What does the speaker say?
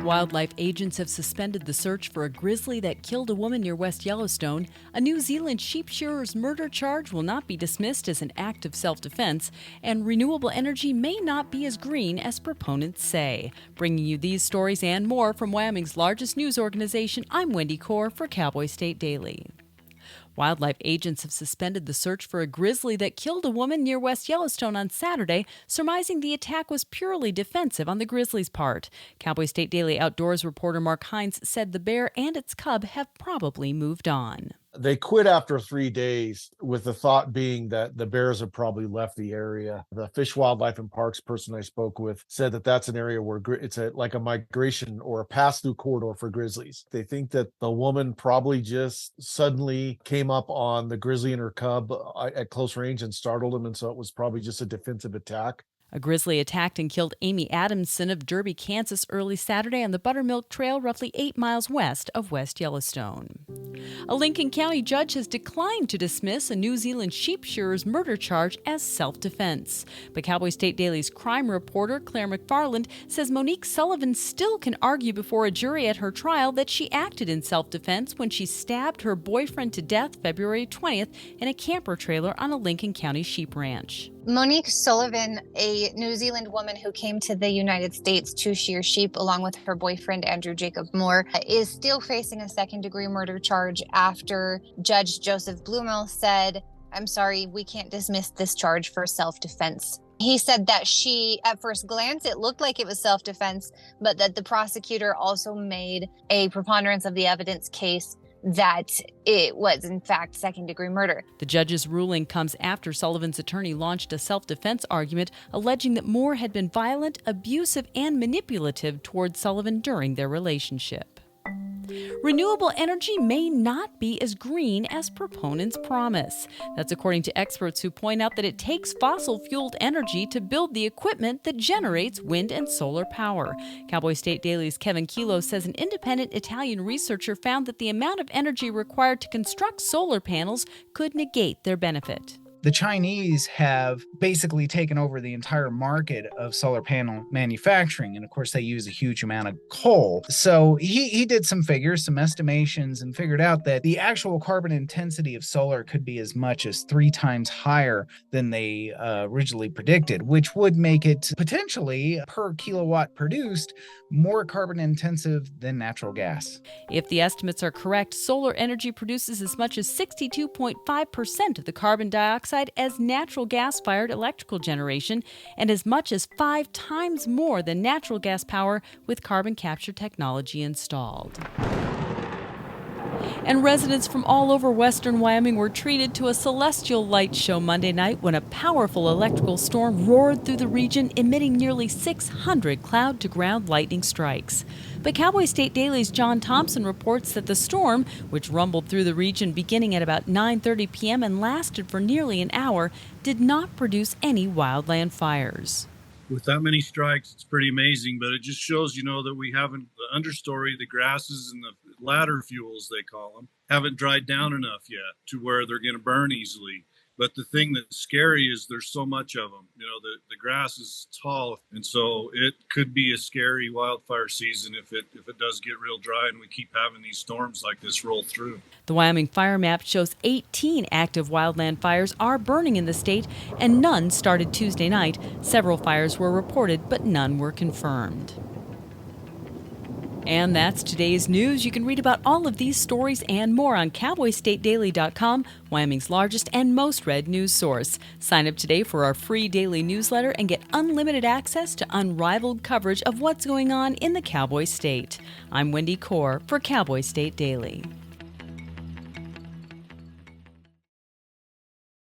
Wildlife agents have suspended the search for a grizzly that killed a woman near West Yellowstone. A New Zealand sheep shearer's murder charge will not be dismissed as an act of self-defense, and renewable energy may not be as green as proponents say. Bringing you these stories and more from Wyoming's largest news organization, I'm Wendy Kaur for Cowboy State Daily. Wildlife agents have suspended the search for a grizzly that killed a woman near West Yellowstone on Saturday, surmising the attack was purely defensive on the grizzly's part. Cowboy State Daily Outdoors reporter Mark Hines said the bear and its cub have probably moved on. They quit after 3 days, with the thought being that the bears have probably left the area. The Fish, Wildlife, and Parks person I spoke with said that that's an area where it's like a migration or a pass-through corridor for grizzlies. They think that the woman probably just suddenly came up on the grizzly and her cub at close range and startled them, and so it was probably just a defensive attack. A grizzly attacked and killed Amy Adamson of Derby, Kansas early Saturday on the Buttermilk Trail, roughly 8 miles west of West Yellowstone. A Lincoln County judge has declined to dismiss a New Zealand sheep shearer's murder charge as self-defense. But Cowboy State Daily's crime reporter Claire McFarland says Monique Sullivan still can argue before a jury at her trial that she acted in self-defense when she stabbed her boyfriend to death February 20th in a camper trailer on a Lincoln County sheep ranch. Monique Sullivan, a New Zealand woman who came to the United States to shear sheep along with her boyfriend Andrew Jacob Moore, is still facing a second-degree murder charge after Judge Joseph Blumel said, "I'm sorry, we can't dismiss this charge for self-defense." He said that at first glance, it looked like it was self-defense, but that the prosecutor also made a preponderance of the evidence case that it was, in fact, second-degree murder. The judge's ruling comes after Sullivan's attorney launched a self-defense argument alleging that Moore had been violent, abusive, and manipulative toward Sullivan during their relationship. Renewable energy may not be as green as proponents promise. That's according to experts who point out that it takes fossil-fueled energy to build the equipment that generates wind and solar power. Cowboy State Daily's Kevin Kilo says an independent Italian researcher found that the amount of energy required to construct solar panels could negate their benefit. The Chinese have basically taken over the entire market of solar panel manufacturing. And of course, they use a huge amount of coal. So he did some figures, some estimations, and figured out that the actual carbon intensity of solar could be as much as 3 times higher than they originally predicted, which would make it potentially, per kilowatt produced, more carbon intensive than natural gas. If the estimates are correct, solar energy produces as much as 62.5% of the carbon dioxide as natural gas-fired electrical generation, and as much as 5 times more than natural gas power with carbon capture technology installed. And residents from all over western Wyoming were treated to a celestial light show Monday night when a powerful electrical storm roared through the region, emitting nearly 600 cloud-to-ground lightning strikes. But Cowboy State Daily's John Thompson reports that the storm, which rumbled through the region beginning at about 9:30 p.m. and lasted for nearly an hour, did not produce any wildland fires. With that many strikes, it's pretty amazing, but it just shows, that we haven't, the understory, the grasses and the ladder fuels, they call them, haven't dried down enough yet to where they're going to burn easily. But the thing that's scary is there's so much of them. The grass is tall, and so it could be a scary wildfire season if it does get real dry and we keep having these storms like this roll through. The Wyoming fire map shows 18 active wildland fires are burning in the state, and none started Tuesday night. Several fires were reported, but none were confirmed. And that's today's news. You can read about all of these stories and more on CowboyStateDaily.com, Wyoming's largest and most read news source. Sign up today for our free daily newsletter and get unlimited access to unrivaled coverage of what's going on in the Cowboy State. I'm Wendy Kaur for Cowboy State Daily.